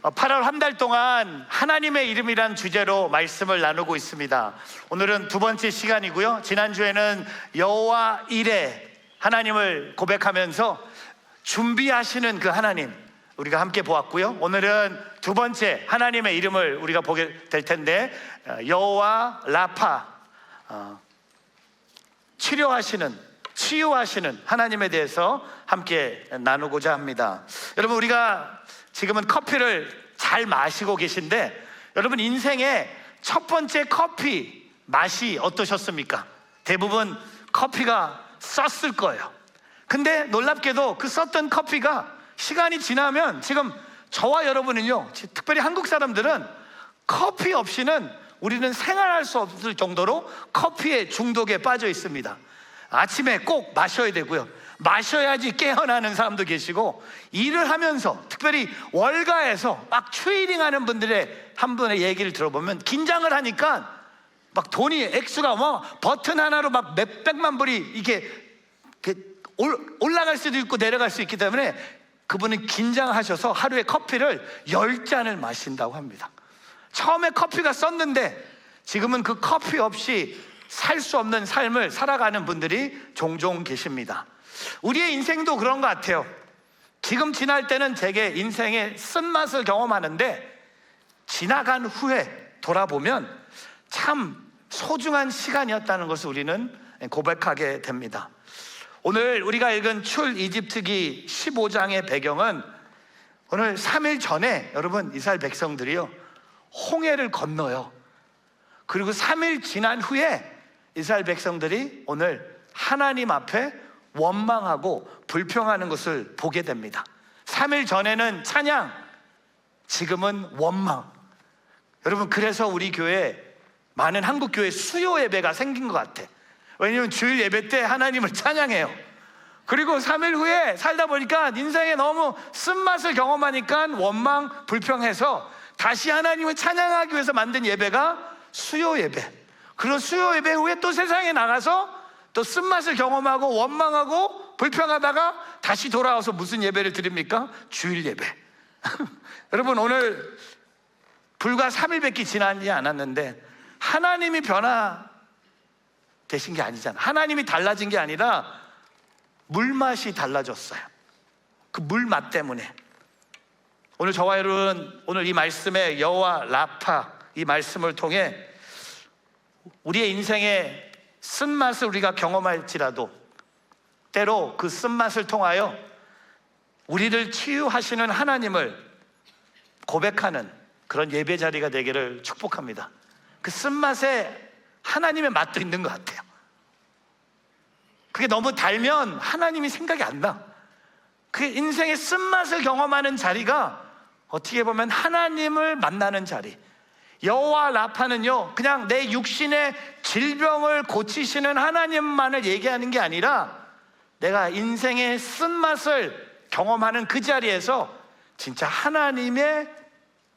8월 한 달 동안 하나님의 이름이란 주제로 말씀을 나누고 있습니다. 오늘은 두 번째 시간이고요. 지난주에는 여호와 이레 하나님을 고백하면서 준비하시는 그 하나님 우리가 함께 보았고요. 오늘은 두 번째 하나님의 이름을 우리가 보게 될 텐데 여호와 라파, 치유하시는 하나님에 대해서 함께 나누고자 합니다. 여러분, 우리가 지금은 커피를 잘 마시고 계신데 여러분, 인생의 첫 번째 커피 맛이 어떠셨습니까? 대부분 커피가 썼을 거예요. 근데 놀랍게도 그 썼던 커피가 시간이 지나면 지금 저와 여러분은요, 특별히 한국 사람들은 커피 없이는 우리는 생활할 수 없을 정도로 커피의 중독에 빠져 있습니다. 아침에 꼭 마셔야 되고요, 마셔야지 깨어나는 사람도 계시고, 일을 하면서 특별히 월가에서 막 추이링하는 분들의 한 분의 얘기를 들어보면 긴장을 하니까 막 돈이 액수가 버튼 하나로 막 몇백만 불이 이게 올라갈 수도 있고 내려갈 수 있기 때문에 그분은 긴장하셔서 하루에 커피를 10잔을 마신다고 합니다. 처음에 커피가 썼는데 지금은 그 커피 없이 살 수 없는 삶을 살아가는 분들이 종종 계십니다. 우리의 인생도 그런 것 같아요. 지금 지날 때는 제게 인생의 쓴맛을 경험하는데 지나간 후에 돌아보면 참 소중한 시간이었다는 것을 우리는 고백하게 됩니다. 오늘 우리가 읽은 출이집트기 15장의 배경은 오늘 3일 전에 여러분 이스라엘 백성들이요 홍해를 건너요. 그리고 3일 지난 후에 이스라엘 백성들이 오늘 하나님 앞에 원망하고 불평하는 것을 보게 됩니다. 3일 전에는 찬양, 지금은 원망. 여러분, 그래서 우리 교회 많은 한국 교회 수요 예배가 생긴 것 같아. 왜냐하면 주일 예배 때 하나님을 찬양해요. 그리고 3일 후에 살다 보니까 인생에 너무 쓴맛을 경험하니까 원망, 불평해서 다시 하나님을 찬양하기 위해서 만든 예배가 수요 예배. 그런 수요 예배 후에 또 세상에 나가서 또 쓴맛을 경험하고 원망하고 불평하다가 다시 돌아와서 무슨 예배를 드립니까? 주일 예배. 여러분, 오늘 불과 3일밖에 지나지 않았는데 하나님이 변화되신 게 아니잖아요. 하나님이 달라진 게 아니라 물맛이 달라졌어요. 그 물맛 때문에. 오늘 저와 여러분, 오늘 이 말씀의 여호와 라파 이 말씀을 통해 우리의 인생의 쓴맛을 우리가 경험할지라도 때로 그 쓴맛을 통하여 우리를 치유하시는 하나님을 고백하는 그런 예배 자리가 되기를 축복합니다. 그 쓴맛에 하나님의 맛도 있는 것 같아요. 그게 너무 달면 하나님이 생각이 안 나. 그 인생의 쓴맛을 경험하는 자리가 어떻게 보면 하나님을 만나는 자리. 여호와 라파는요, 그냥 내 육신의 질병을 고치시는 하나님만을 얘기하는 게 아니라 내가 인생의 쓴맛을 경험하는 그 자리에서 진짜 하나님의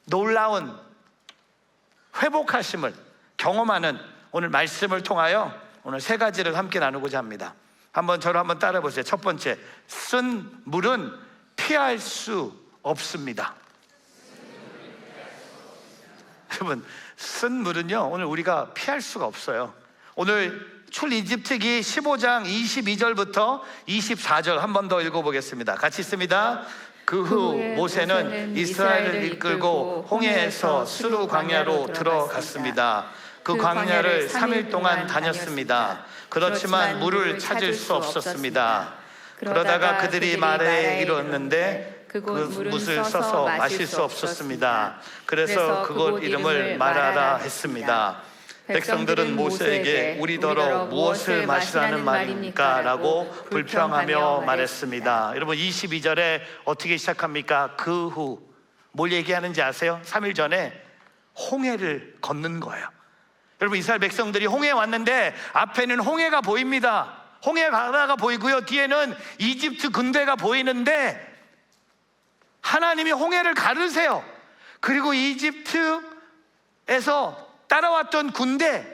놀라운 회복하심을 경험하는 오늘 말씀을 통하여 오늘 세 가지를 함께 나누고자 합니다. 저를 한번 따라 보세요. 첫 번째, 쓴 물은 피할 수 없습니다. 여러분, 쓴 물은요 오늘 우리가 피할 수가 없어요. 오늘 출이집트기 15장 22절부터 24절 한 번 더 읽어보겠습니다. 같이 있습니다. 그 후 모세는 이스라엘을 이끌고 홍해에서 수르 광야로 들어갔습니다. 그 광야를 3일 동안 다녔습니다. 그렇지만 물을 찾을 수 없었습니다. 그러다가 그들이 마라에 이르렀는데 그곳 물을 써서 마실 수 없었습니다. 그래서 그곳 이름을 마라라 했습니다. 백성들은 모세에게 우리더러 무엇을 마시라는 말입니까? 라고 불평하며 말했습니다. 여러분, 22절에 어떻게 시작합니까? 그 후 뭘 얘기하는지 아세요? 3일 전에 홍해를 걷는 거예요. 여러분, 이스라엘 백성들이 홍해에 왔는데 앞에는 홍해가 보입니다. 홍해 바다가 보이고요, 뒤에는 이집트 군대가 보이는데 하나님이 홍해를 가르세요. 그리고 이집트에서 따라왔던 군대,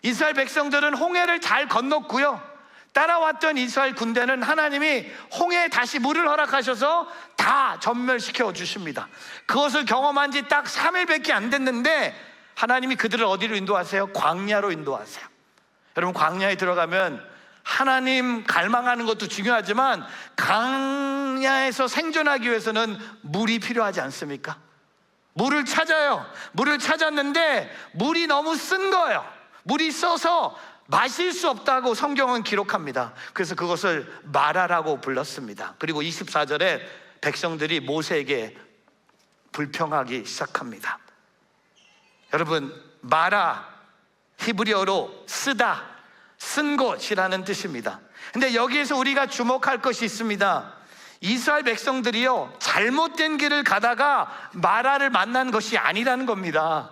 이스라엘 백성들은 홍해를 잘 건넜고요, 따라왔던 이스라엘 군대는 하나님이 홍해에 다시 물을 허락하셔서 다 전멸시켜 주십니다. 그것을 경험한 지 딱 3일밖에 안 됐는데 하나님이 그들을 어디로 인도하세요? 광야로 인도하세요. 여러분, 광야에 들어가면 하나님 갈망하는 것도 중요하지만 광야에서 생존하기 위해서는 물이 필요하지 않습니까? 물을 찾아요. 물을 찾았는데 물이 너무 쓴 거예요. 물이 써서 마실 수 없다고 성경은 기록합니다. 그래서 그것을 마라라고 불렀습니다. 그리고 24절에 백성들이 모세에게 불평하기 시작합니다. 여러분, 마라, 히브리어로 쓰다, 쓴 곳이라는 뜻입니다. 근데 여기에서 우리가 주목할 것이 있습니다. 이스라엘 백성들이요, 잘못된 길을 가다가 마라를 만난 것이 아니라는 겁니다.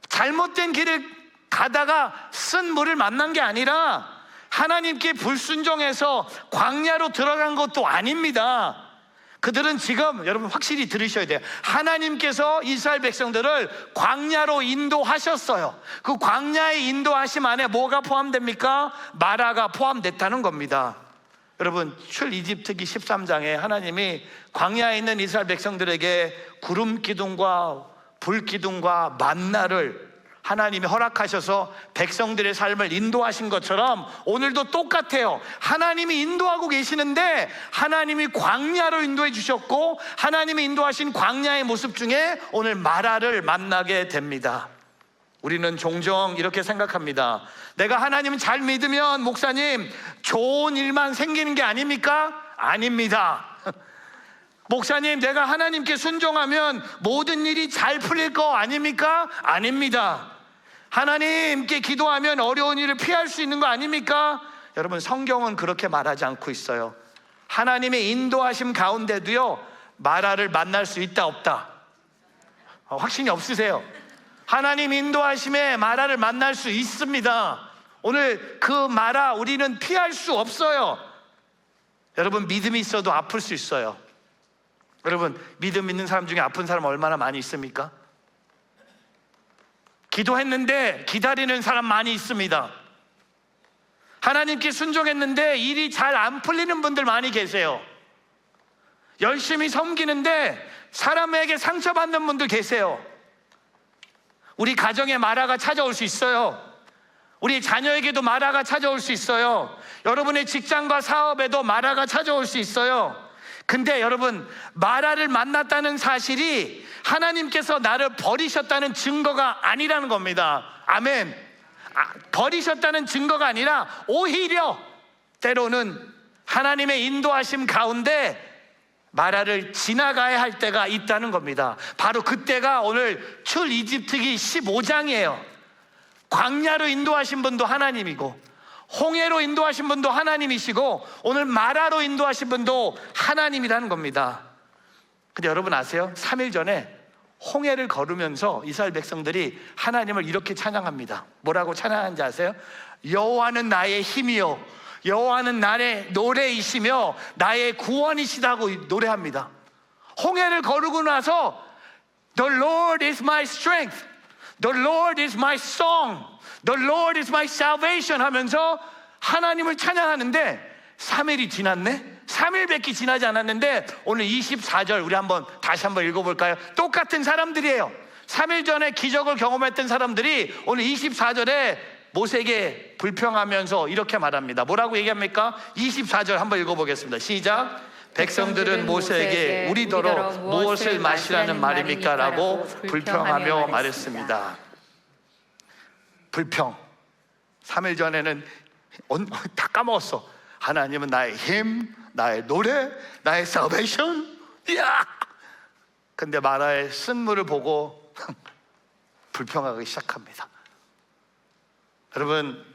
잘못된 길을 가다가 쓴 물을 만난 게 아니라 하나님께 불순종해서 광야로 들어간 것도 아닙니다. 그들은 지금, 여러분 확실히 들으셔야 돼요. 하나님께서 이스라엘 백성들을 광야로 인도하셨어요. 그 광야의 인도하심 안에 뭐가 포함됩니까? 마라가 포함됐다는 겁니다. 여러분, 출이집트기 13장에 하나님이 광야에 있는 이스라엘 백성들에게 구름 기둥과 불 기둥과 만나를 하나님이 허락하셔서 백성들의 삶을 인도하신 것처럼 오늘도 똑같아요. 하나님이 인도하고 계시는데 하나님이 광야로 인도해 주셨고 하나님이 인도하신 광야의 모습 중에 오늘 마라를 만나게 됩니다. 우리는 종종 이렇게 생각합니다. 내가 하나님을 잘 믿으면 목사님 좋은 일만 생기는 게 아닙니까? 아닙니다. 목사님, 내가 하나님께 순종하면 모든 일이 잘 풀릴 거 아닙니까? 아닙니다. 하나님께 기도하면 어려운 일을 피할 수 있는 거 아닙니까? 여러분, 성경은 그렇게 말하지 않고 있어요. 하나님의 인도하심 가운데도요, 마라를 만날 수 있다 없다? 확신이 없으세요? 하나님 인도하심에 마라를 만날 수 있습니다. 오늘 그 마라 우리는 피할 수 없어요. 여러분, 믿음이 있어도 아플 수 있어요. 여러분, 믿음 있는 사람 중에 아픈 사람 얼마나 많이 있습니까? 기도했는데 기다리는 사람 많이 있습니다. 하나님께 순종했는데 일이 잘 안 풀리는 분들 많이 계세요. 열심히 섬기는데 사람에게 상처받는 분들 계세요. 우리 가정에 마라가 찾아올 수 있어요. 우리 자녀에게도 마라가 찾아올 수 있어요. 여러분의 직장과 사업에도 마라가 찾아올 수 있어요. 근데 여러분, 마라를 만났다는 사실이 하나님께서 나를 버리셨다는 증거가 아니라는 겁니다. 아멘. 버리셨다는 증거가 아니라 오히려 때로는 하나님의 인도하심 가운데 마라를 지나가야 할 때가 있다는 겁니다. 바로 그때가 오늘 출이집트기 15장이에요. 광야로 인도하신 분도 하나님이고 홍해로 인도하신 분도 하나님이시고 오늘 마라로 인도하신 분도 하나님이라는 겁니다. 근데 여러분 아세요? 3일 전에 홍해를 걸으면서 이스라엘 백성들이 하나님을 이렇게 찬양합니다. 뭐라고 찬양하는지 아세요? 여호와는 나의 힘이요 여호와는 나의 노래이시며 나의 구원이시다고 노래합니다. 홍해를 거르고 나서 The Lord is my strength, The Lord is my song, The Lord is my salvation 하면서 하나님을 찬양하는데 3일이 지났네? 3일밖에 지나지 않았는데 오늘 24절 우리 다시 한번 읽어볼까요? 똑같은 사람들이에요. 3일 전에 기적을 경험했던 사람들이 오늘 24절에 모세에게 불평하면서 이렇게 말합니다. 뭐라고 얘기합니까? 24절 한번 읽어보겠습니다. 시작. 백성들은 모세에게 우리더러 무엇을 마시라는 말입니까? 라고 불평하며 말했습니다. 불평. 3일 전에는 다 까먹었어. 하나님은 나의 힘, 나의 노래, 나의 salvation. 이야! 근데 마라의 쓴물을 보고 불평하기 시작합니다. 여러분,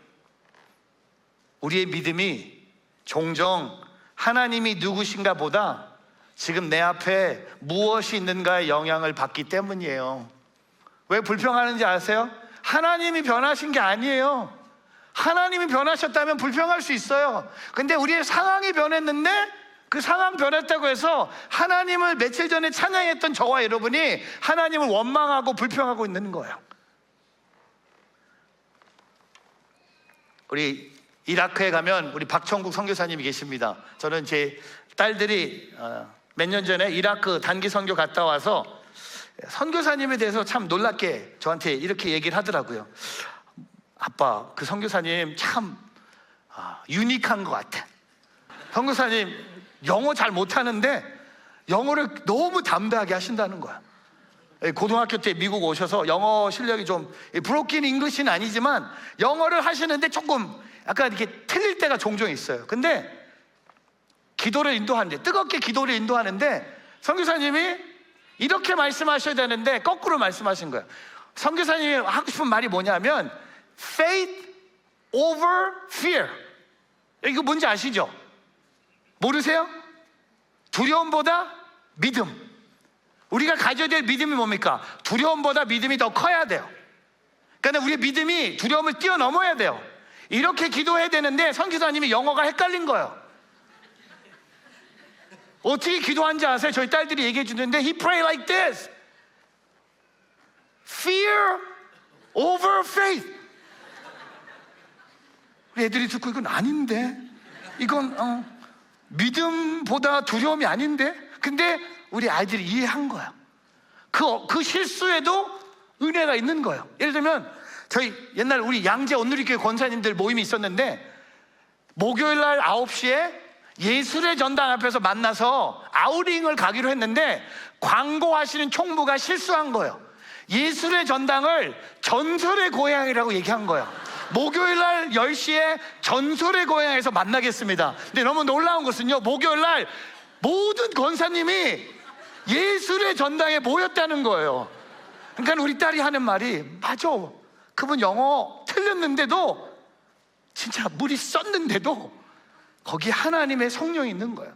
우리의 믿음이 종종 하나님이 누구신가 보다 지금 내 앞에 무엇이 있는가에 영향을 받기 때문이에요. 왜 불평하는지 아세요? 하나님이 변하신 게 아니에요. 하나님이 변하셨다면 불평할 수 있어요. 근데 우리의 상황이 변했는데 그 상황 변했다고 해서 하나님을 며칠 전에 찬양했던 저와 여러분이 하나님을 원망하고 불평하고 있는 거예요. 우리 이라크에 가면 우리 박청국 선교사님이 계십니다. 저는 제 딸들이 몇 년 전에 이라크 단기 선교 갔다 와서 선교사님에 대해서 참 놀랍게 저한테 이렇게 얘기를 하더라고요. 아빠, 그 선교사님 참 유니크한 것 같아. 선교사님 영어 잘 못하는데 영어를 너무 담대하게 하신다는 거야. 고등학교 때 미국 오셔서 영어 실력이 좀 브로킨 잉글리시는 아니지만 영어를 하시는데 조금 약간 이렇게 틀릴 때가 종종 있어요. 근데 기도를 인도하는데, 뜨겁게 기도를 인도하는데 선교사님이 이렇게 말씀하셔야 되는데 거꾸로 말씀하신 거예요. 선교사님이 하고 싶은 말이 뭐냐면 faith over fear. 이거 뭔지 아시죠? 모르세요? 두려움보다 믿음. 우리가 가져야 될 믿음이 뭡니까? 두려움보다 믿음이 더 커야 돼요. 그러니까 우리의 믿음이 두려움을 뛰어넘어야 돼요. 이렇게 기도해야 되는데 선교사님이 영어가 헷갈린 거예요. 어떻게 기도하는지 아세요? 저희 딸들이 얘기해 주는데 He prayed like this. Fear over faith. 우리 애들이 듣고 이건 아닌데, 이건 믿음보다 두려움이 아닌데. 근데 우리 아이들이 이해한 거야. 그 실수에도 은혜가 있는 거예요. 예를 들면 저희 옛날 우리 양재 온누리교회 권사님들 모임이 있었는데 목요일 날 9시에 예술의 전당 앞에서 만나서 아우링을 가기로 했는데 광고하시는 총무가 실수한 거예요. 예술의 전당을 전설의 고향이라고 얘기한 거예요. 목요일 날 10시에 전설의 고향에서 만나겠습니다. 근데 너무 놀라운 것은요, 목요일 날 모든 권사님이 예술의 전당에 모였다는 거예요. 그러니까 우리 딸이 하는 말이 맞아, 그분 영어 틀렸는데도 진짜 물이 썼는데도 거기 하나님의 성령이 있는 거예요.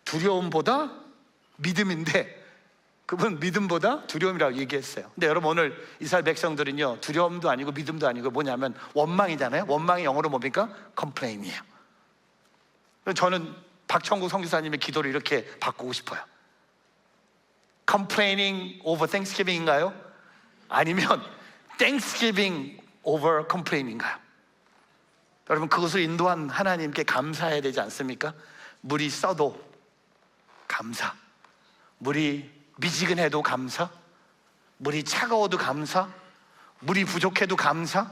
두려움보다 믿음인데 그분 믿음보다 두려움이라고 얘기했어요. 근데 여러분, 오늘 이스라엘 백성들은요, 두려움도 아니고 믿음도 아니고 뭐냐면 원망이잖아요. 원망이 영어로 뭡니까? complain이에요. 저는 박천국 선교사님의 기도를 이렇게 바꾸고 싶어요. complaining over Thanksgiving인가요? 아니면 Thanksgiving over complaining인가요? 여러분, 그것을 인도한 하나님께 감사해야 되지 않습니까? 물이 써도 감사, 물이 미지근해도 감사, 물이 차가워도 감사, 물이 부족해도 감사.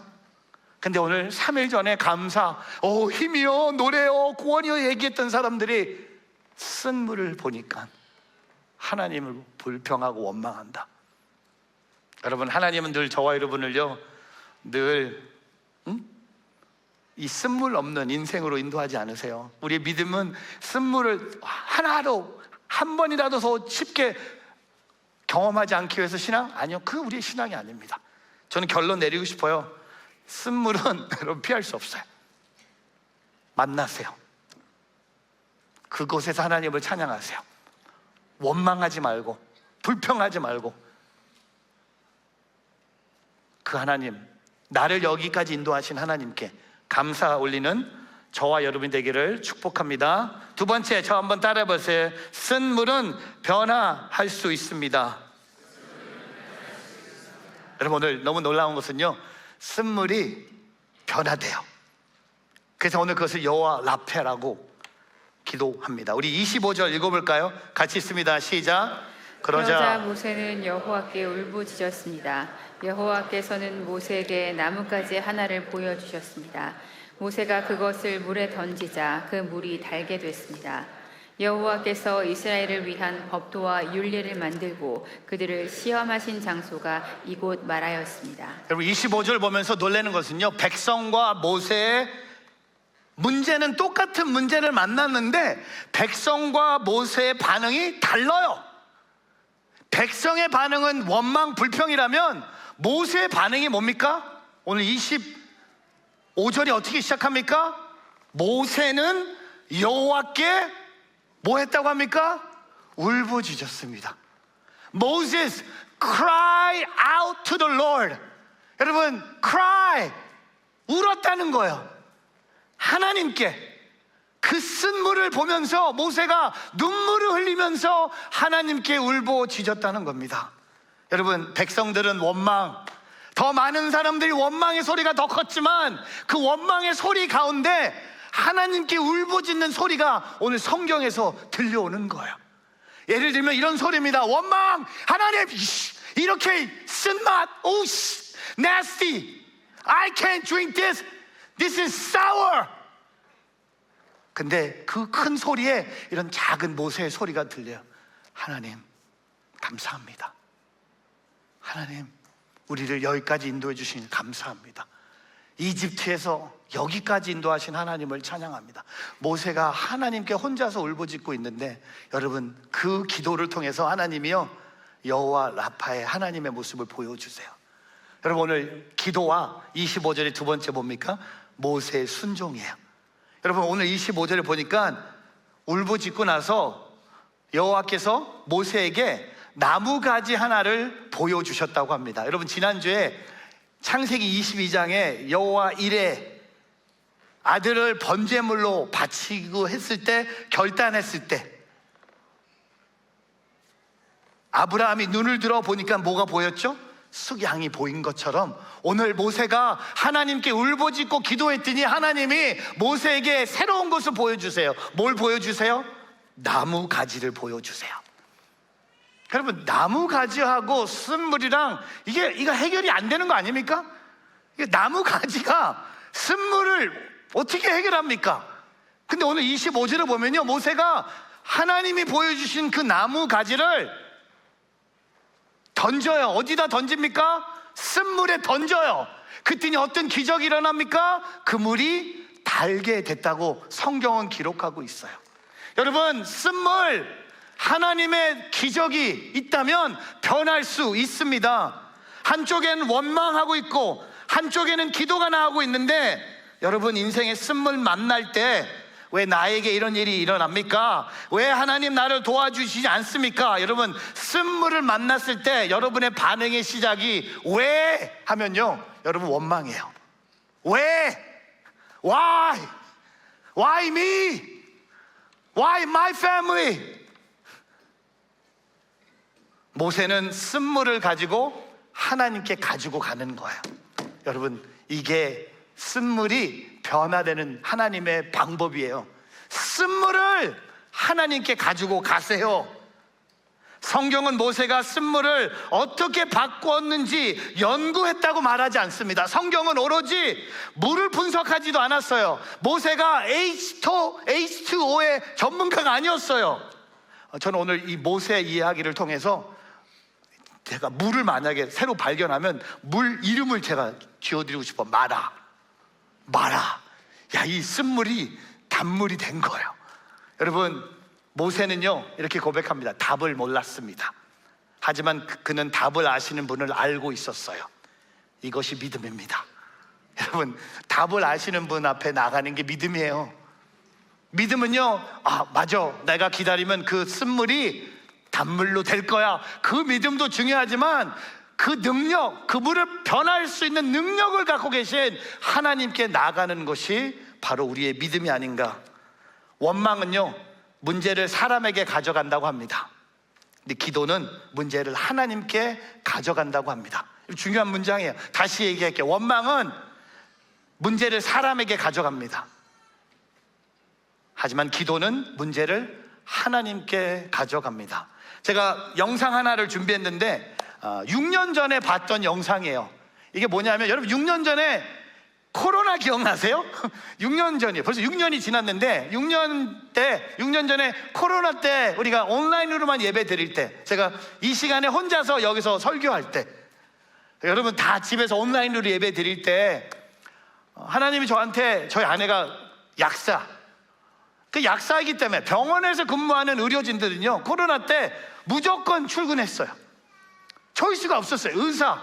근데 오늘 3일 전에 감사, 힘이요, 노래요, 구원이요 얘기했던 사람들이 쓴 물을 보니까 하나님을 불평하고 원망한다. 여러분, 하나님은 늘 저와 여러분을요, 늘 이 쓴물 없는 인생으로 인도하지 않으세요. 우리의 믿음은 쓴물을 하나도 한 번이라도 더 쉽게 경험하지 않기 위해서 신앙? 아니요, 그 우리의 신앙이 아닙니다. 저는 결론 내리고 싶어요. 쓴물은 여러분 피할 수 없어요. 만나세요. 그곳에서 하나님을 찬양하세요. 원망하지 말고, 불평하지 말고, 그 하나님, 나를 여기까지 인도하신 하나님께 감사 올리는 저와 여러분이 되기를 축복합니다. 두 번째, 저 한번 따라해 보세요. 쓴 물은 변화할 수 있습니다. 여러분, 오늘 너무 놀라운 것은요, 쓴 물이 변화돼요. 그래서 오늘 그것을 여호와 라페라고 기도합니다. 우리 25절 읽어볼까요? 같이 읽습니다. 시작. 그러자 모세는 여호와께 울부짖었습니다. 여호와께서는 모세에게 나뭇가지 하나를 보여주셨습니다. 모세가 그것을 물에 던지자 그 물이 달게 됐습니다. 여호와께서 이스라엘을 위한 법도와 율례를 만들고 그들을 시험하신 장소가 이곳 말하였습니다. 여러분, 25절 보면서 놀라는 것은요, 백성과 모세의 문제는 똑같은 문제를 만났는데 백성과 모세의 반응이 달라요. 백성의 반응은 원망, 불평이라면 모세의 반응이 뭡니까? 오늘 25절이 어떻게 시작합니까? 모세는 여호와께 뭐 했다고 합니까? 울부짖었습니다. Moses cry out to the Lord. 여러분, cry, 울었다는 거예요. 하나님께. 그 쓴 물을 보면서 모세가 눈물을 흘리면서 하나님께 울부짖었다는 겁니다. 여러분, 백성들은 원망, 더 많은 사람들이 원망의 소리가 더 컸지만 그 원망의 소리 가운데 하나님께 울부짖는 소리가 오늘 성경에서 들려오는 거예요. 예를 들면 이런 소리입니다. 원망, 하나님 이렇게 쓴맛, 오씨, nasty, I can't drink this, this is sour. 근데 그 큰 소리에 이런 작은 모세의 소리가 들려요. 하나님 감사합니다. 하나님 우리를 여기까지 인도해 주시니 감사합니다. 이집트에서 여기까지 인도하신 하나님을 찬양합니다. 모세가 하나님께 혼자서 울부짖고 있는데 여러분 그 기도를 통해서 하나님이요 여호와 라파의 하나님의 모습을 보여주세요. 여러분 오늘 기도와 25절의 두 번째 뭡니까? 모세의 순종이에요. 여러분 오늘 25절을 보니까 울부짖고 나서 여호와께서 모세에게 나무가지 하나를 보여주셨다고 합니다. 여러분 지난주에 창세기 22장에 여호와 일에 아들을 번제물로 바치고 했을 때, 결단했을 때 아브라함이 눈을 들어 보니까 뭐가 보였죠? 숫양이 보인 것처럼 오늘 모세가 하나님께 울부짖고 기도했더니 하나님이 모세에게 새로운 것을 보여주세요. 뭘 보여주세요? 나무 가지를 보여주세요. 여러분 나무 가지하고 쓴물이랑 이거 해결이 안 되는 거 아닙니까? 나무 가지가 쓴물을 어떻게 해결합니까? 근데 오늘 25절을 보면요 모세가 하나님이 보여주신 그 나무 가지를 던져요. 어디다 던집니까? 쓴물에 던져요. 그랬더니 어떤 기적이 일어납니까? 그 물이 달게 됐다고 성경은 기록하고 있어요. 여러분 쓴물, 하나님의 기적이 있다면 변할 수 있습니다. 한쪽에는 원망하고 있고 한쪽에는 기도가 나오고 있는데 여러분 인생의 쓴물 만날 때 왜 나에게 이런 일이 일어납니까? 왜 하나님 나를 도와주시지 않습니까? 여러분 쓴물을 만났을 때 여러분의 반응의 시작이 왜 하면요 여러분 원망해요. 왜? Why? Why me? Why my family? 모세는 쓴물을 가지고 하나님께 가지고 가는 거예요. 여러분 이게 쓴물이 변화되는 하나님의 방법이에요. 쓴물을 하나님께 가지고 가세요. 성경은 모세가 쓴물을 어떻게 바꾸었는지 연구했다고 말하지 않습니다. 성경은 오로지 물을 분석하지도 않았어요. 모세가 H2O의 전문가가 아니었어요. 저는 오늘 이 모세 이야기를 통해서 제가 물을 만약에 새로 발견하면 물 이름을 제가 지어드리고 싶어. 마라. 야, 이 쓴물이 단물이 된 거예요. 여러분 모세는요 이렇게 고백합니다. 답을 몰랐습니다. 하지만 그는 답을 아시는 분을 알고 있었어요. 이것이 믿음입니다. 여러분 답을 아시는 분 앞에 나가는 게 믿음이에요. 믿음은요 맞아, 내가 기다리면 그 쓴물이 단물로 될 거야. 그 믿음도 중요하지만 그 능력, 그 물을 변할 수 있는 능력을 갖고 계신 하나님께 나가는 것이 바로 우리의 믿음이 아닌가. 원망은요 문제를 사람에게 가져간다고 합니다. 근데 기도는 문제를 하나님께 가져간다고 합니다. 중요한 문장이에요. 다시 얘기할게요. 원망은 문제를 사람에게 가져갑니다. 하지만 기도는 문제를 하나님께 가져갑니다. 제가 영상 하나를 준비했는데 6년 전에 봤던 영상이에요. 이게 뭐냐면 여러분 6년 전에 코로나 기억나세요? 6년 전이에요. 벌써 6년이 지났는데 6년 전에 코로나 때 우리가 온라인으로만 예배 드릴 때, 제가 이 시간에 혼자서 여기서 설교할 때, 여러분 다 집에서 온라인으로 예배 드릴 때 하나님이 저한테, 저희 아내가 그 약사이기 때문에 병원에서 근무하는 의료진들은요 코로나 때 무조건 출근했어요. 초이스가 없었어요. 의사,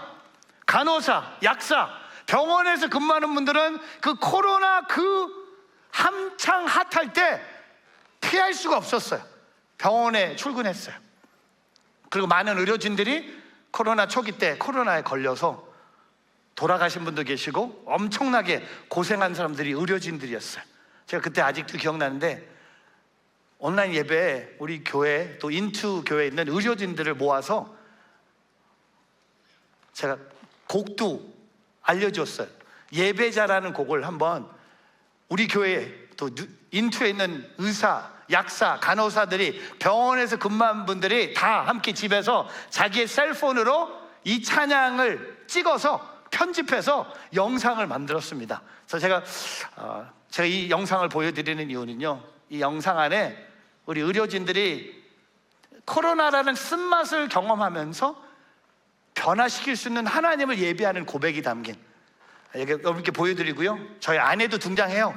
간호사, 약사, 병원에서 근무하는 분들은 그 코로나 그 한창 핫할 때 피할 수가 없었어요. 병원에 출근했어요. 그리고 많은 의료진들이 코로나 초기 때 코로나에 걸려서 돌아가신 분도 계시고 엄청나게 고생한 사람들이 의료진들이었어요. 제가 그때 아직도 기억나는데 온라인 예배에 우리 교회 또 인투 교회에 있는 의료진들을 모아서 제가 곡도 알려줬어요. 예배자라는 곡을 한번 우리 교회에 또 인투에 있는 의사, 약사, 간호사들이, 병원에서 근무한 분들이 다 함께 집에서 자기의 셀폰으로 이 찬양을 찍어서 편집해서 영상을 만들었습니다. 그래서 제가 이 영상을 보여드리는 이유는요, 이 영상 안에 우리 의료진들이 코로나라는 쓴맛을 경험하면서 변화시킬 수 있는 하나님을 예배하는 고백이 담긴, 여러분께 보여드리고요, 저희 아내도 등장해요.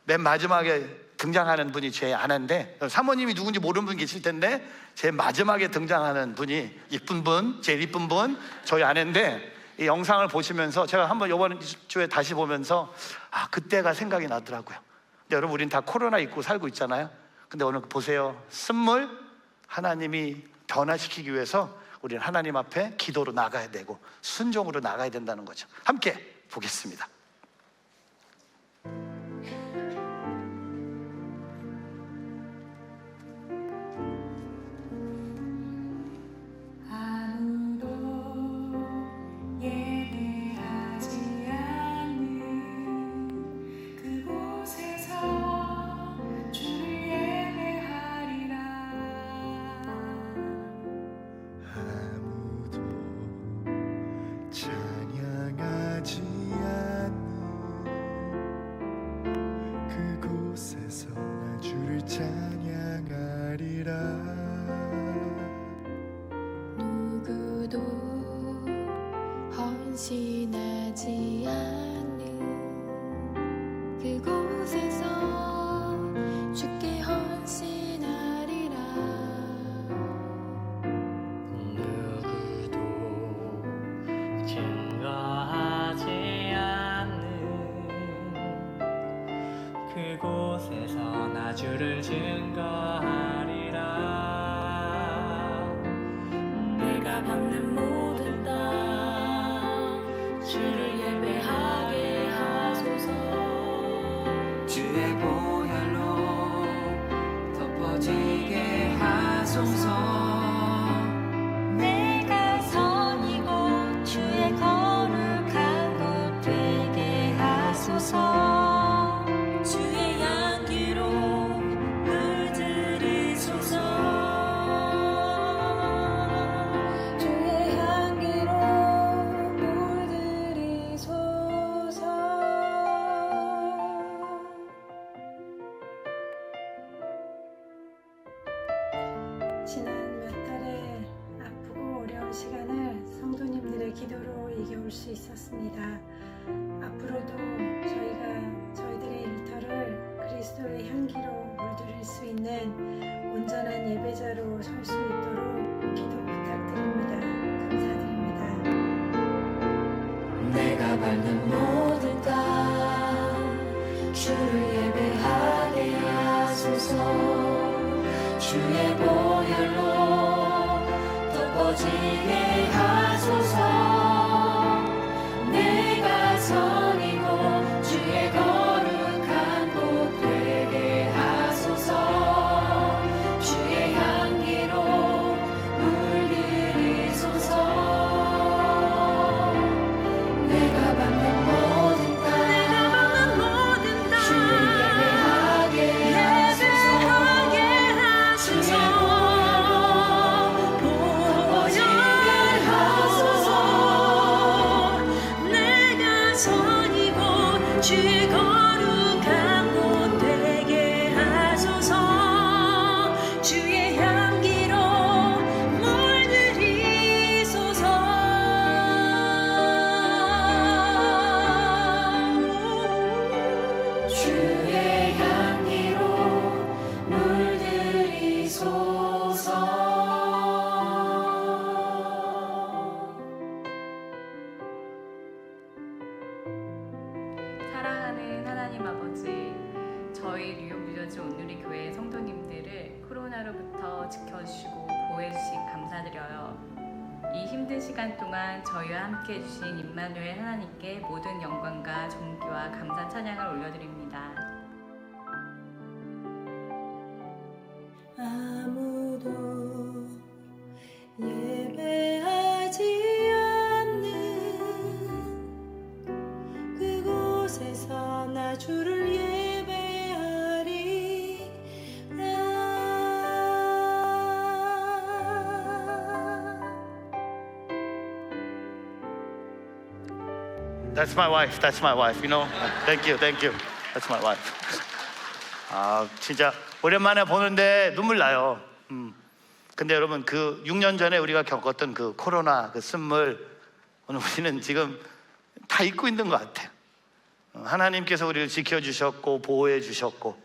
맨 마지막에 등장하는 분이 제 아내인데, 사모님이 누군지 모르는 분 계실 텐데 제일 마지막에 등장하는 분이 이쁜 분, 제일 이쁜 분, 저희 아내인데, 이 영상을 보시면서 제가 한번 이번 주에 다시 보면서 그때가 생각이 나더라고요. 근데 여러분, 우린 다 코로나 입고 살고 있잖아요. 근데 오늘 보세요, 쓴물 하나님이 변화시키기 위해서 우리는 하나님 앞에 기도로 나가야 되고 순종으로 나가야 된다는 거죠. 함께 보겠습니다. 헌신하지 않는 그곳에서 주께 헌신하리라. 누구도 증거하지 않는 그곳에서 나 주를 증거하리라. 내가 받는 모든 땅 주를 예배하게 하소서. 주의 보혈로 덮어지게 하소서. 내가 선이고 주의 거룩한 곳 되게 하소서. 주의 향기로 물들이소서. 주의 향기로 물들이소서. 지난 몇 달의 아프고 어려운 시간을 성도님들의 기도로 이겨올 수 있었습니다. 앞으로도 저희들의 일터를 그리스도의 향기로 물들일 수 있는 온전한 예배자로 설 수 있도록 기도 부탁드립니다. 감사드립니다. 내가 밟는 모든 땅 주를 예배하게 하소서. 주의 보혈로 덮어지게 하소서. 내가 선이고 주의 거룩한 곳 되게 하소서. 주의 향기로 물들이소서. 내가 받는 모든 땅 주를 예배하게 하소서. 주의 보혈로 덮어지게 하소서. 내가 선이고 주의 거룩한 곳 되게 하소서. 주의 향기로 물들이소서. 주의 향기로 물들이소서. 사랑하는 하나님 아버지, 저희 뉴욕 뉴저지 온누리 교회 성도님들을 코로나로부터 지켜주시고 보호해주신 감사드려요. 이 힘든 시간 동안 저희와 함께 해주신 임마누엘 하나님께 모든 영광과 존귀와 감사 찬양을 올려드립니다. 아무도 예배하지 않는 그곳에서 나 주를 예배하리라. That's my wife. That's my wife. You know. Thank you. Thank you. That's my wife. 아, 진짜 오랜만에 보는데 눈물 나요. 근데 여러분 그 6년 전에 우리가 겪었던 그 코로나 그 쓴물 오늘 우리는 지금 다 잊고 있는 것 같아요. 하나님께서 우리를 지켜주셨고 보호해 주셨고,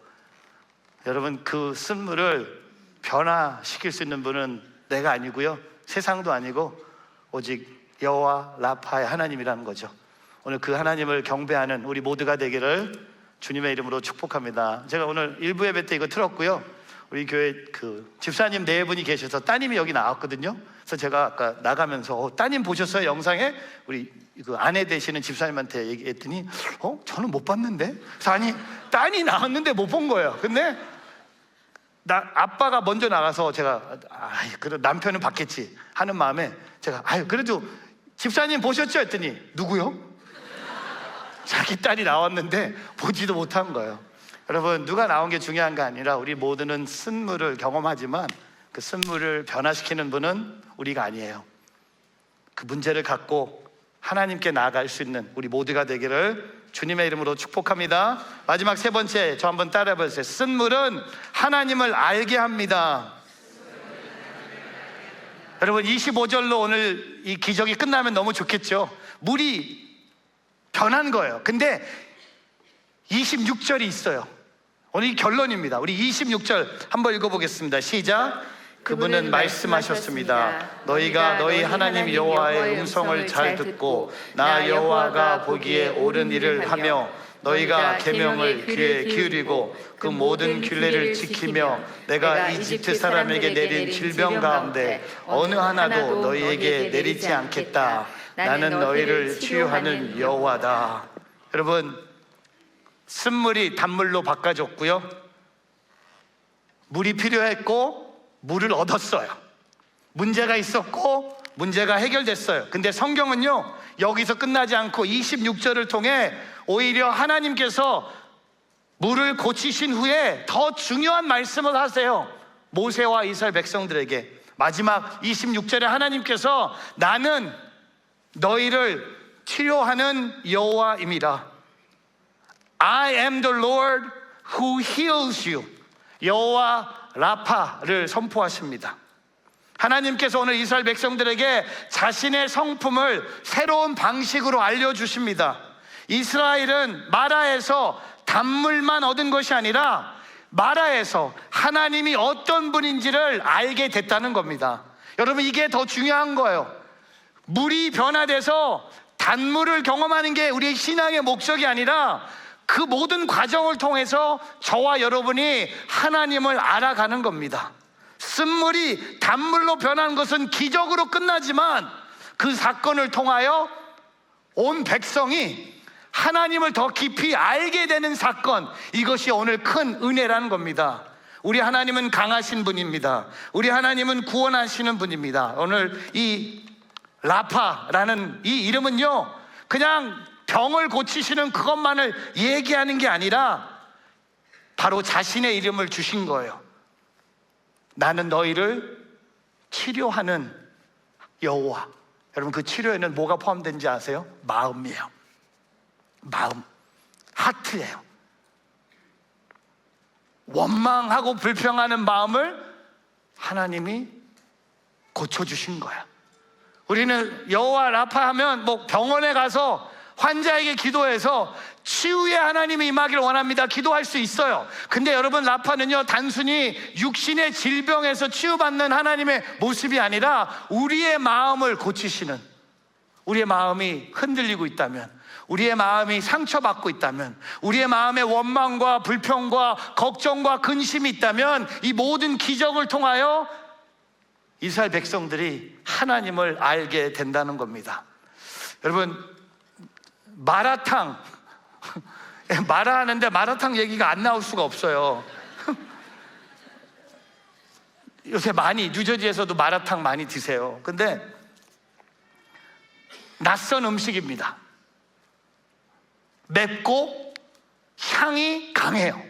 여러분 그 쓴물을 변화시킬 수 있는 분은 내가 아니고요, 세상도 아니고 오직 여호와 라파의 하나님이라는 거죠. 오늘 그 하나님을 경배하는 우리 모두가 되기를 주님의 이름으로 축복합니다. 제가 오늘 일부 예배 때 이거 틀었고요, 우리 교회 그 집사님 네 분이 계셔서 따님이 여기 나왔거든요. 그래서 제가 아까 나가면서 따님 보셨어요? 영상에? 우리 그 아내 되시는 집사님한테 얘기했더니 저는 못 봤는데? 그래서 아니 딸이 나왔는데 못 본 거예요. 근데 아빠가 먼저 나가서 제가 그래도 남편은 봤겠지 하는 마음에 제가 그래도 집사님 보셨죠? 했더니 누구요? 자기 딸이 나왔는데 보지도 못한 거예요. 여러분 누가 나온 게 중요한 게 아니라 우리 모두는 쓴물을 경험하지만 그 쓴물을 변화시키는 분은 우리가 아니에요. 그 문제를 갖고 하나님께 나아갈 수 있는 우리 모두가 되기를 주님의 이름으로 축복합니다. 마지막 세 번째, 저 한번 따라해 보세요. 쓴물은 하나님을 알게 합니다. 여러분 25절로 오늘 이 기적이 끝나면 너무 좋겠죠. 물이 변한 거예요. 근데 26절이 있어요. 오늘 이 결론입니다. 우리 26절 한번 읽어보겠습니다. 시작. 그분은 말씀하셨습니다. 너희가 너희 하나님 여호와의 음성을 잘 듣고 나 여호와가 보기에 옳은 일을 하며 너희가 계명을 귀에 기울이고 그 모든 규례를 지키며 내가 이집트 사람에게 내린 질병 가운데 어느 하나도 너희에게 내리지 않겠다. 나는 너희를 치유하는 여호와다. 여러분 쓴물이 단물로 바꿔줬고요, 물이 필요했고 물을 얻었어요. 문제가 있었고 문제가 해결됐어요. 근데 성경은요 여기서 끝나지 않고 26절을 통해 오히려 하나님께서 물을 고치신 후에 더 중요한 말씀을 하세요. 모세와 이스라엘 백성들에게 마지막 26절에 하나님께서 나는 너희를 치료하는 여호와임이라. I am the Lord who heals you. 여호와 라파를 선포하십니다. 하나님께서 오늘 이스라엘 백성들에게 자신의 성품을 새로운 방식으로 알려주십니다. 이스라엘은 마라에서 단물만 얻은 것이 아니라 마라에서 하나님이 어떤 분인지를 알게 됐다는 겁니다. 여러분 이게 더 중요한 거예요. 물이 변화돼서 단물을 경험하는 게 우리의 신앙의 목적이 아니라 그 모든 과정을 통해서 저와 여러분이 하나님을 알아가는 겁니다. 쓴물이 단물로 변하는 것은 기적으로 끝나지만 그 사건을 통하여 온 백성이 하나님을 더 깊이 알게 되는 사건, 이것이 오늘 큰 은혜라는 겁니다. 우리 하나님은 강하신 분입니다. 우리 하나님은 구원하시는 분입니다. 오늘 이 라파라는 이 이름은요 그냥 병을 고치시는 그것만을 얘기하는 게 아니라 바로 자신의 이름을 주신 거예요. 나는 너희를 치료하는 여호와. 여러분 그 치료에는 뭐가 포함된지 아세요? 마음이에요. 마음, 하트예요. 원망하고 불평하는 마음을 하나님이 고쳐주신 거야. 우리는 여호와 라파 하면 뭐 병원에 가서 환자에게 기도해서 치유의 하나님이 임하기를 원합니다. 기도할 수 있어요. 근데 여러분 라파는요 단순히 육신의 질병에서 치유받는 하나님의 모습이 아니라 우리의 마음을 고치시는, 우리의 마음이 흔들리고 있다면, 우리의 마음이 상처받고 있다면, 우리의 마음에 원망과 불평과 걱정과 근심이 있다면 이 모든 기적을 통하여 이스라엘 백성들이 하나님을 알게 된다는 겁니다. 여러분 마라탕 마라하는데 마라탕 얘기가 안 나올 수가 없어요. 요새 많이 뉴저지에서도 마라탕 많이 드세요. 근데 낯선 음식입니다. 맵고 향이 강해요.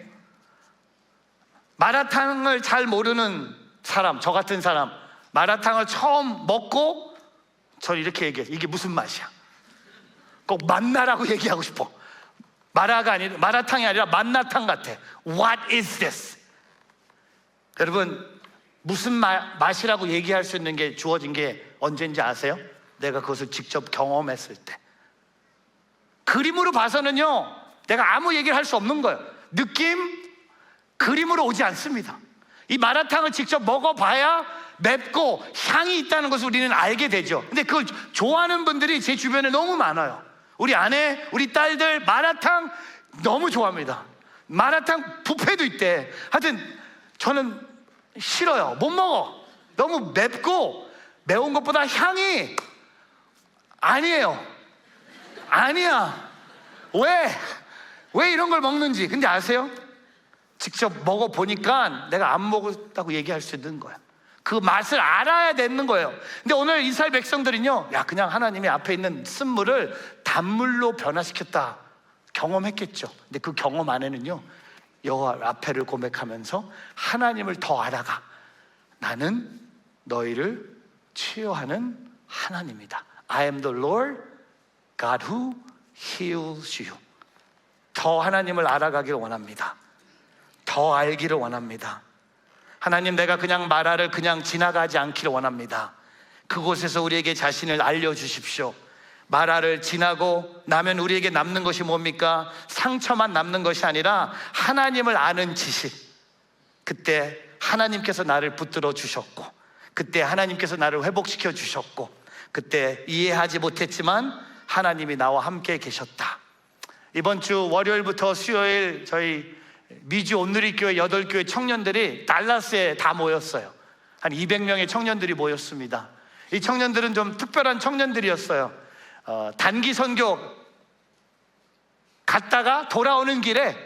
마라탕을 잘 모르는 사람, 저 같은 사람, 마라탕을 처음 먹고 저 이렇게 얘기해요. 이게 무슨 맛이야? 꼭 만나라고 얘기하고 싶어. 마라탕이 아니라 만나탕 같아. What is this? 여러분, 무슨 맛이라고 얘기할 수 있는 게 주어진 게 언제인지 아세요? 내가 그것을 직접 경험했을 때. 그림으로 봐서는요, 내가 아무 얘기를 할 수 없는 거예요. 느낌, 그림으로 오지 않습니다. 이 마라탕을 직접 먹어봐야 맵고 향이 있다는 것을 우리는 알게 되죠. 근데 그걸 좋아하는 분들이 제 주변에 너무 많아요. 우리 아내, 우리 딸들 마라탕 너무 좋아합니다. 마라탕 뷔페도 있대. 하여튼 저는 싫어요. 못 먹어. 너무 맵고 매운 것보다 향이 아니에요. 아니야. 왜 이런 걸 먹는지. 근데 아세요? 직접 먹어보니까 내가 안 먹었다고 얘기할 수 있는 거야. 그 맛을 알아야 되는 거예요. 근데 오늘 이스라엘 백성들은요, 야, 그냥 하나님이 앞에 있는 쓴물을 단물로 변화시켰다 경험했겠죠. 근데 그 경험 안에는요, 여호와 라페를 고백하면서 하나님을 더 알아가. 나는 너희를 치유하는 하나님이다. I am the Lord God who heals you. 더 하나님을 알아가기를 원합니다. 더 알기를 원합니다. 하나님, 내가 그냥 마라를 그냥 지나가지 않기를 원합니다. 그곳에서 우리에게 자신을 알려주십시오. 마라를 지나고 나면 우리에게 남는 것이 뭡니까? 상처만 남는 것이 아니라 하나님을 아는 지식. 그때 하나님께서 나를 붙들어 주셨고, 그때 하나님께서 나를 회복시켜 주셨고, 그때 이해하지 못했지만 하나님이 나와 함께 계셨다. 이번 주 월요일부터 수요일 저희 미주 온누리교회 8교회 청년들이 달라스에 다 모였어요. 한 200명의 청년들이 모였습니다. 이 청년들은 좀 특별한 청년들이었어요. 단기 선교 갔다가 돌아오는 길에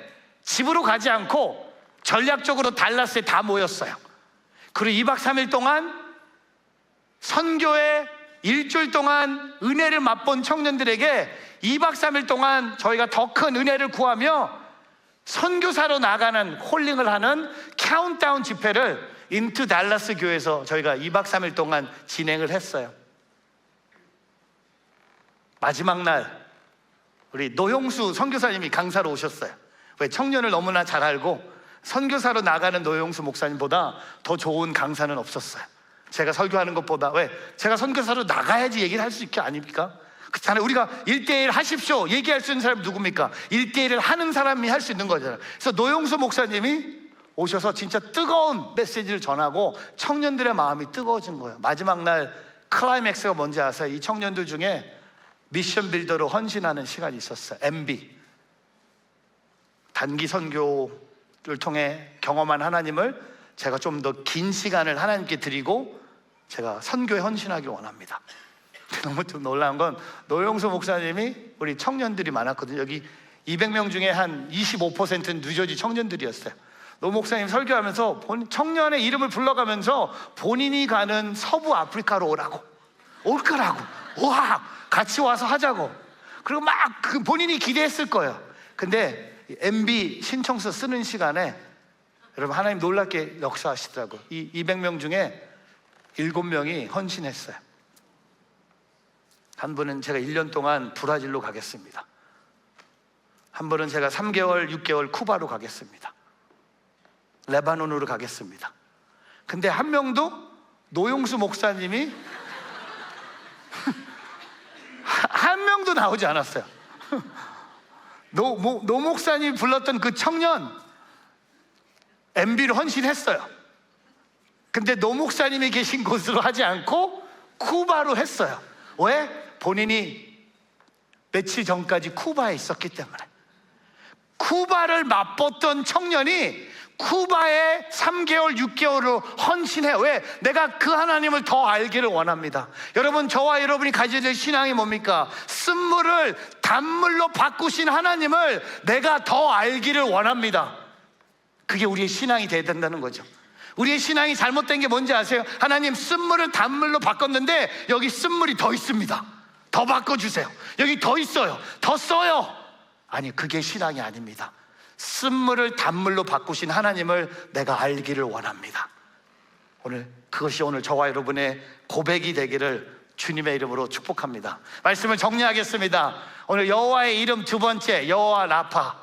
집으로 가지 않고 전략적으로 달라스에 다 모였어요. 그리고 2박 3일 동안 선교에 일주일 동안 은혜를 맛본 청년들에게 2박 3일 동안 저희가 더 큰 은혜를 구하며 선교사로 나가는 홀링을 하는 카운트다운 집회를 인투 달라스 교회에서 저희가 2박 3일 동안 진행을 했어요. 마지막 날 우리 노용수 선교사님이 강사로 오셨어요. 왜? 청년을 너무나 잘 알고 선교사로 나가는 노용수 목사님보다 더 좋은 강사는 없었어요. 제가 설교하는 것보다. 왜? 제가 선교사로 나가야지 얘기를 할 수 있게 아닙니까? 그렇잖아요. 우리가 1대1 하십시오 얘기할 수 있는 사람이 누굽니까? 1대1을 하는 사람이 할 수 있는 거잖아요. 그래서 노용수 목사님이 오셔서 진짜 뜨거운 메시지를 전하고 청년들의 마음이 뜨거워진 거예요. 마지막 날 클라이맥스가 뭔지 아세요? 이 청년들 중에 미션 빌더로 헌신하는 시간이 있었어요. MB, 단기 선교를 통해 경험한 하나님을 제가 좀 더 긴 시간을 하나님께 드리고 제가 선교에 헌신하길 원합니다. 너무 좀 놀라운 건 노용수 목사님이 우리 청년들이 많았거든요. 여기 200명 중에 한 25%는 뉴저지 청년들이었어요. 노 목사님 설교하면서 청년의 이름을 불러가면서 본인이 가는 서부 아프리카로 올 거라고, 와, 같이 와서 하자고. 그리고 막 그 본인이 기대했을 거예요. 근데 MB 신청서 쓰는 시간에 여러분 하나님 놀랍게 역사하시더라고요. 이 200명 중에 7명이 헌신했어요. 한 분은 제가 1년 동안 브라질로 가겠습니다. 한 분은 제가 3개월, 6개월 쿠바로 가겠습니다. 레바논으로 가겠습니다. 근데 한 명도 노용수 목사님이 한 명도 나오지 않았어요. 노 목사님이 불렀던 그 청년 MB로 헌신했어요. 근데 노 목사님이 계신 곳으로 하지 않고 쿠바로 했어요. 왜? 본인이 며칠 전까지 쿠바에 있었기 때문에. 쿠바를 맛봤던 청년이 쿠바에 3개월, 6개월로 헌신해. 왜? 내가 그 하나님을 더 알기를 원합니다. 여러분, 저와 여러분이 가져야 될 신앙이 뭡니까? 쓴물을 단물로 바꾸신 하나님을 내가 더 알기를 원합니다. 그게 우리의 신앙이 돼야 된다는 거죠. 우리의 신앙이 잘못된 게 뭔지 아세요? 하나님, 쓴물을 단물로 바꿨는데 여기 쓴물이 더 있습니다. 더 바꿔주세요. 여기 더 있어요. 더 써요. 아니, 그게 신앙이 아닙니다. 쓴물을 단물로 바꾸신 하나님을 내가 알기를 원합니다. 그것이 오늘 저와 여러분의 고백이 되기를 주님의 이름으로 축복합니다. 말씀을 정리하겠습니다. 오늘 여호와의 이름 두 번째, 여호와 라파.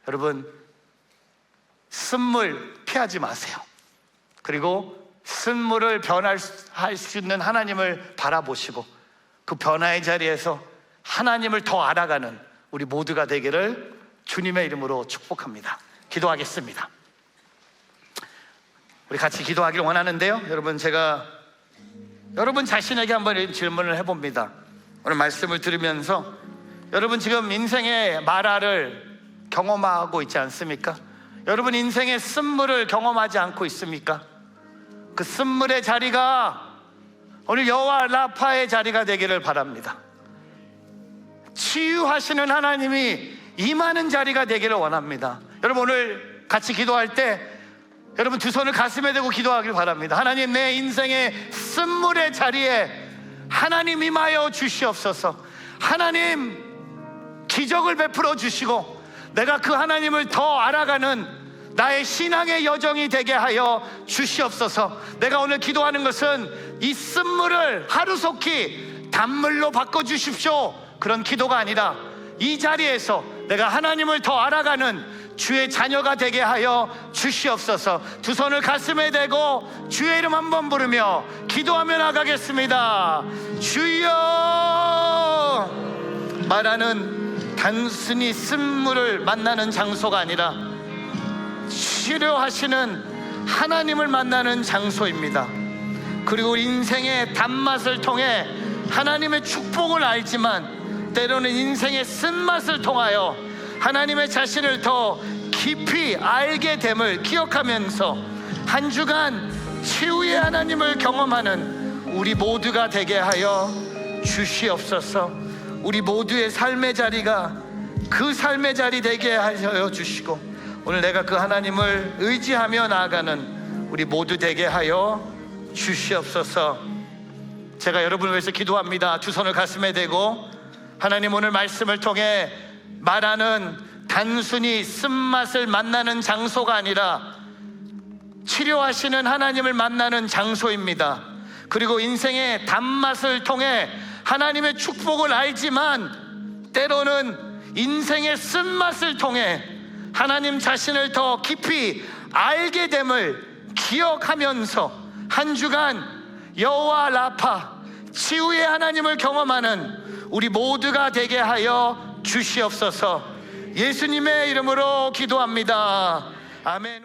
여러분, 쓴물 피하지 마세요. 그리고 쓴물을 변할 수 있는 하나님을 바라보시고 그 변화의 자리에서 하나님을 더 알아가는 우리 모두가 되기를 주님의 이름으로 축복합니다. 기도하겠습니다. 우리 같이 기도하기를 원하는데요, 여러분, 제가 여러분 자신에게 한번 질문을 해봅니다. 오늘 말씀을 들으면서 여러분 지금 인생의 마라를 경험하고 있지 않습니까? 여러분 인생의 쓴물을 경험하지 않고 있습니까? 그 쓴물의 자리가 오늘 여호와 라파의 자리가 되기를 바랍니다. 치유하시는 하나님이 임하는 자리가 되기를 원합니다. 여러분 오늘 같이 기도할 때 여러분 두 손을 가슴에 대고 기도하길 바랍니다. 하나님, 내 인생의 쓴물의 자리에 하나님 임하여 주시옵소서. 하나님 기적을 베풀어 주시고 내가 그 하나님을 더 알아가는 나의 신앙의 여정이 되게 하여 주시옵소서. 내가 오늘 기도하는 것은 이 쓴물을 하루속히 단물로 바꿔주십시오, 그런 기도가 아니라 이 자리에서 내가 하나님을 더 알아가는 주의 자녀가 되게 하여 주시옵소서. 두 손을 가슴에 대고 주의 이름 한번 부르며 기도하며 나가겠습니다. 주여. 말하는 단순히 쓴물을 만나는 장소가 아니라 치료하시는 하나님을 만나는 장소입니다. 그리고 인생의 단맛을 통해 하나님의 축복을 알지만 때로는 인생의 쓴맛을 통하여 하나님의 자신을 더 깊이 알게 됨을 기억하면서 한 주간 치유의 하나님을 경험하는 우리 모두가 되게 하여 주시옵소서. 우리 모두의 삶의 자리가 그 삶의 자리 되게 하여 주시고 오늘 내가 그 하나님을 의지하며 나아가는 우리 모두 되게 하여 주시옵소서. 제가 여러분을 위해서 기도합니다. 두 손을 가슴에 대고 하나님, 오늘 말씀을 통해 말하는 단순히 쓴맛을 만나는 장소가 아니라 치료하시는 하나님을 만나는 장소입니다. 그리고 인생의 단맛을 통해 하나님의 축복을 알지만 때로는 인생의 쓴맛을 통해 하나님 자신을 더 깊이 알게 됨을 기억하면서 한 주간 여호와 라파, 치유의 하나님을 경험하는 우리 모두가 되게 하여 주시옵소서. 예수님의 이름으로 기도합니다. 아멘.